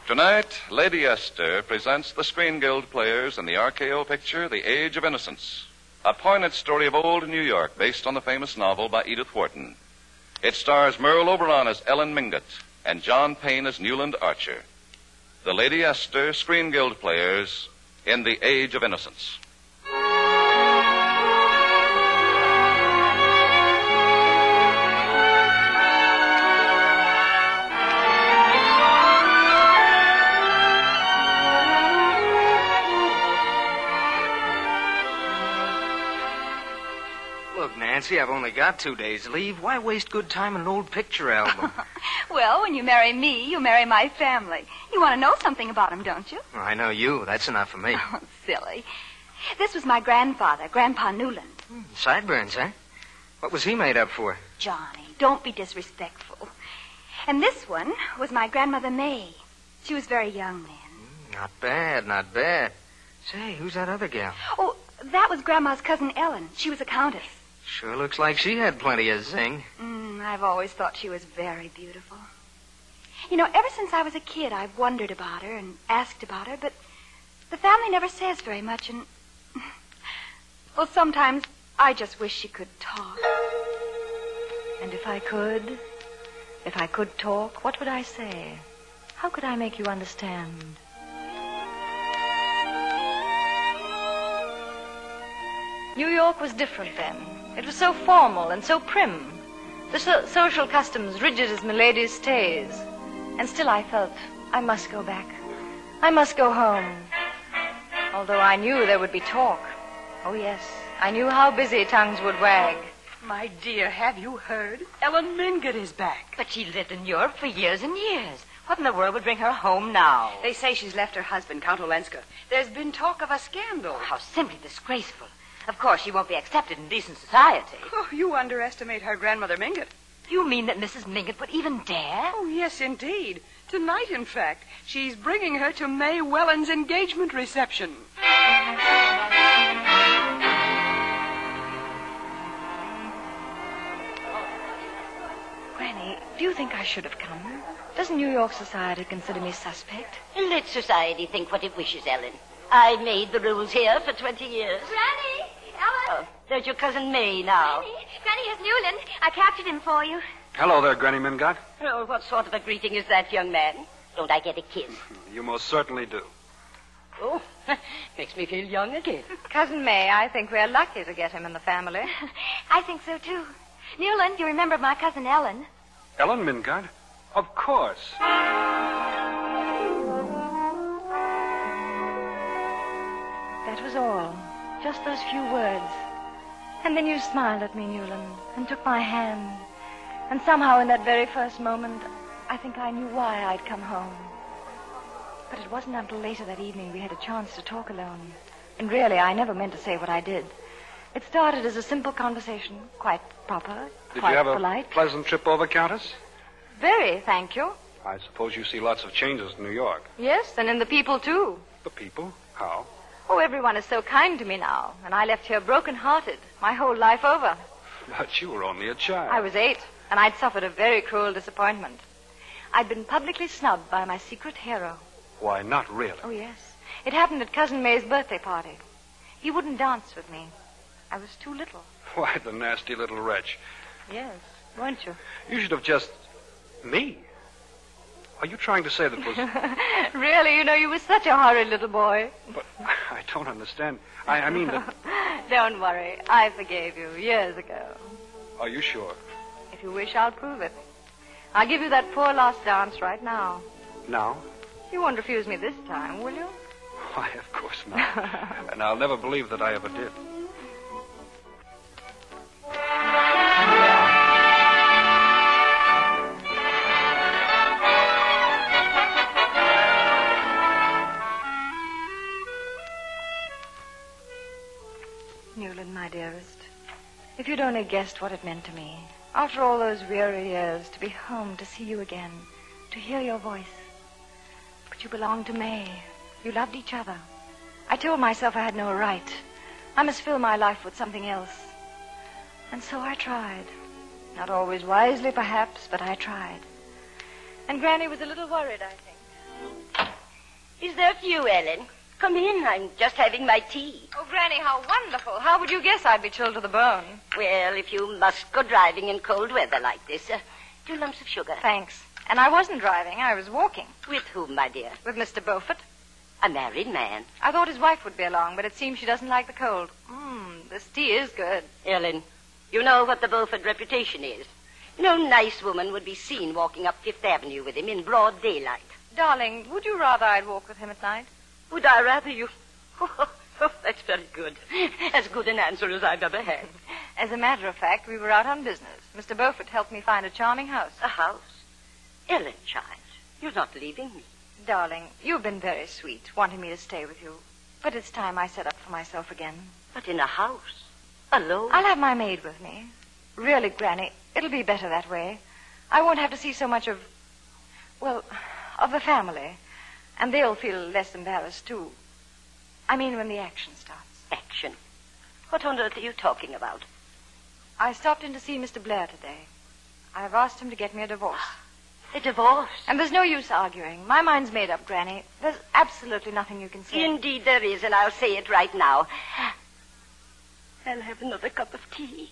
Tonight, Lady Esther presents the Screen Guild players in the RKO picture, The Age of Innocence, a poignant story of old New York based on the famous novel by Edith Wharton. It stars Merle Oberon as Ellen Mingott and John Payne as Newland Archer. The Lady Esther Screen Guild players in The Age of Innocence. Nancy, I've only got 2 days' leave. Why waste good time on an old picture album? Well, when you marry me, you marry my family. You want to know something about him, don't you? Well, I know you. That's enough for me. Oh, silly. This was my grandfather, Grandpa Newland. Sideburns, huh? What was he made up for? Johnny, don't be disrespectful. And this one was my grandmother May. She was very young then. Not bad, not bad. Say, who's that other gal? Oh, that was Grandma's cousin Ellen. She was a countess. Sure looks like she had plenty of zing. I've always thought she was very beautiful. You know, ever since I was a kid, I've wondered about her and asked about her, but the family never says very much, and... Well, sometimes I just wish she could talk. And if I could talk, what would I say? How could I make you understand? New York was different then. It was so formal and so prim. The social customs rigid as Milady's stays. And still I felt I must go back. I must go home. Although I knew there would be talk. Oh, yes, I knew how busy tongues would wag. My dear, have you heard? Ellen Mingott is back. But she lived in Europe for years and years. What in the world would bring her home now? They say she's left her husband, Count Olenska. There's been talk of a scandal. Oh, how simply disgraceful. Of course, she won't be accepted in decent society. Oh, you underestimate her grandmother Mingott. You mean that Mrs. Mingott would even dare? Oh, yes, indeed. Tonight, in fact, she's bringing her to May Welland's engagement reception. Granny, do you think I should have come? Doesn't New York society consider me suspect? Let society think what it wishes, Ellen. I made the rules here for 20 years. Granny! Ellen! Oh, there's your cousin May now. Granny, here's Newland. I captured him for you. Hello there, Granny Mingott. Oh, what sort of a greeting is that, young man? Don't I get a kiss? You most certainly do. Oh, makes me feel young again. Cousin May, I think we're lucky to get him in the family. I think so, too. Newland, you remember my cousin Ellen? Ellen Mingott? Of course. That was all. Just those few words. And then you smiled at me, Newland, and took my hand. And somehow in that very first moment, I think I knew why I'd come home. But it wasn't until later that evening we had a chance to talk alone. And really, I never meant to say what I did. It started as a simple conversation, quite proper, Did quite you have polite. a pleasant trip over, Countess? Very, thank you. I suppose you see lots of changes in New York. Yes, and in the people, too. The people? How? Oh, everyone is so kind to me now, and I left here broken-hearted, my whole life over. But you were only a child. I was 8, and I'd suffered a very cruel disappointment. I'd been publicly snubbed by my secret hero. Why, not really. Oh, yes. It happened at Cousin May's birthday party. He wouldn't dance with me. I was too little. Why, the nasty little wretch. Yes, weren't you? You should have just... Me? Are you trying to say that was... Really, you know, you were such a horrid little boy. But I don't understand. I mean that... Don't worry. I forgave you years ago. Are you sure? If you wish, I'll prove it. I'll give you that poor lost dance right now. Now? You won't refuse me this time, will you? Why, of course not. And I'll never believe that I ever did. Newland, my dearest, if you'd only guessed what it meant to me, after all those weary years, to be home, to see you again, to hear your voice. But you belonged to May. You loved each other. I told myself I had no right. I must fill my life with something else. And so I tried. Not always wisely, perhaps, but I tried. And Granny was a little worried, I think. that you, Ellen? Come in. I'm just having my tea. Oh, Granny, how wonderful. How would you guess I'd be chilled to the bone? Well, if you must go driving in cold weather like this, 2 lumps of sugar. Thanks. And I wasn't driving. I was walking. With whom, my dear? With Mr. Beaufort. A married man. I thought his wife would be along, but it seems she doesn't like the cold. This tea is good. Ellen, you know what the Beaufort reputation is. No nice woman would be seen walking up Fifth Avenue with him in broad daylight. Darling, would you rather I'd walk with him at night? Would I rather you... Oh, that's very good. As good an answer as I've ever had. As a matter of fact, we were out on business. Mr. Beaufort helped me find a charming house. A house? Ellen, child, you're not leaving me. Darling, you've been very sweet, wanting me to stay with you. But it's time I set up for myself again. But in a house? Alone? I'll have my maid with me. Really, Granny, it'll be better that way. I won't have to see so much of the family. And they'll feel less embarrassed, too. I mean, when the action starts. Action? What on earth are you talking about? I stopped in to see Mr. Blair today. I've asked him to get me a divorce. A divorce? And there's no use arguing. My mind's made up, Granny. There's absolutely nothing you can say. Indeed there is, and I'll say it right now. I'll have another cup of tea.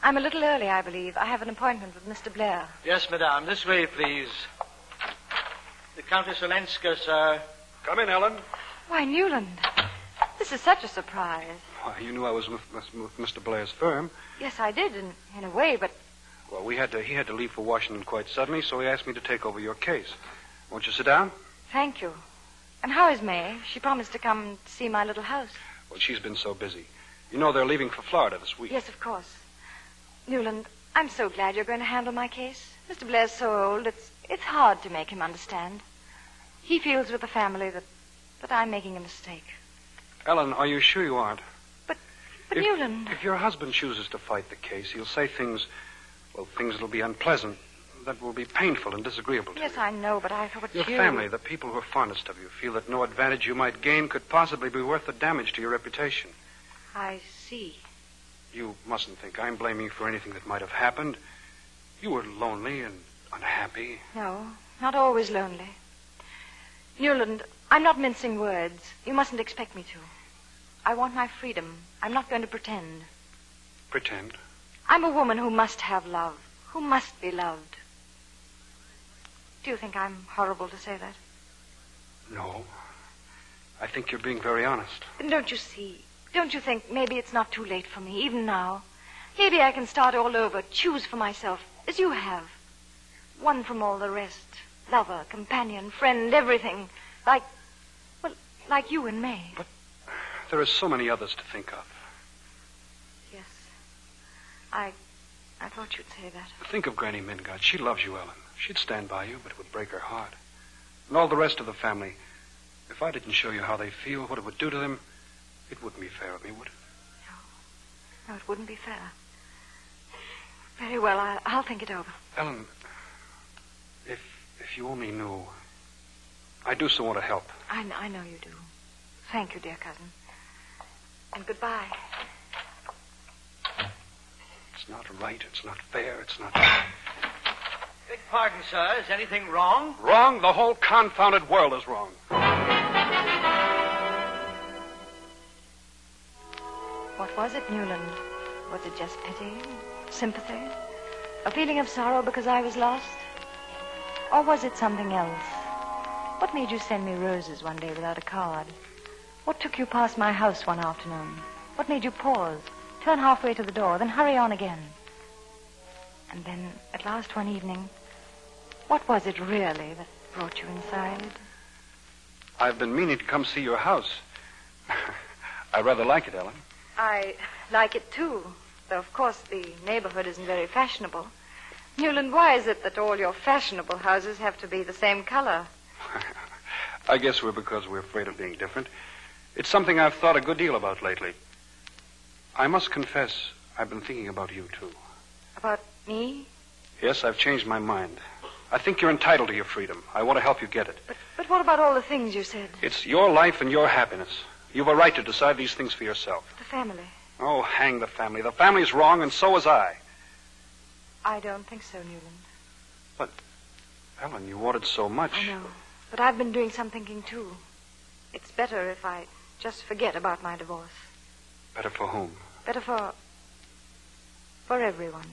I'm a little early, I believe. I have an appointment with Mr. Blair. Yes, madame. This way, please. The Countess Olenska, sir. Come in, Ellen. Why, Newland, this is such a surprise. Why, you knew I was with Mr. Blair's firm. Yes, I did, in a way, but... Well, he had to leave for Washington quite suddenly, so he asked me to take over your case. Won't you sit down? Thank you. And how is May? She promised to come see my little house. Well, she's been so busy. You know they're leaving for Florida this week. Yes, of course. Newland, I'm so glad you're going to handle my case. Mr. Blair's so old, it's hard to make him understand. He feels with the family that I'm making a mistake. Ellen, are you sure you aren't? But Newland... If your husband chooses to fight the case, he'll say things that'll be unpleasant, that will be painful and disagreeable to you. Yes, I know, but I thought Your family, the people who are fondest of you, feel that no advantage you might gain could possibly be worth the damage to your reputation. I see. You mustn't think I'm blaming you for anything that might have happened. You were lonely and unhappy. No, not always lonely. Newland, I'm not mincing words. You mustn't expect me to. I want my freedom. I'm not going to pretend. Pretend? I'm a woman who must have love, who must be loved. Do you think I'm horrible to say that? No. I think you're being very honest. Then don't you see? Don't you think maybe it's not too late for me, even now? Maybe I can start all over, choose for myself, as you have. One from all the rest. Lover, companion, friend, everything. Like you and May. But there are so many others to think of. Yes. I thought you'd say that. Think of Granny Mingott. She loves you, Ellen. She'd stand by you, but it would break her heart. And all the rest of the family. If I didn't show you how they feel, what it would do to them, it wouldn't be fair of me, would it? No, it wouldn't be fair. Very well, I'll think it over. Ellen, if you only knew, I do so want to help. I know you do. Thank you, dear cousin. And goodbye. It's not right, it's not fair, it's not... Beg pardon, sir. Is anything wrong? Wrong? The whole confounded world is wrong. What was it, Newland? Was it just pity? Sympathy? A feeling of sorrow because I was lost? Or was it something else? What made you send me roses one day without a card? What took you past my house one afternoon? What made you pause, turn halfway to the door, then hurry on again? And then, at last one evening, what was it really that brought you inside? I've been meaning to come see your house. I rather like it, Ellen. I like it, too. Though, of course, the neighborhood isn't very fashionable. Newland, why is it that all your fashionable houses have to be the same color? I guess because we're afraid of being different. It's something I've thought a good deal about lately. I must confess, I've been thinking about you, too. About me? Yes, I've changed my mind. I think you're entitled to your freedom. I want to help you get it. But what about all the things you said? It's your life and your happiness. You've a right to decide these things for yourself. The family. Oh, hang the family. The family's wrong, and so was I. I don't think so, Newland. But, Ellen, you wanted so much. I know. But I've been doing some thinking, too. It's better if I just forget about my divorce. Better for whom? Better for everyone.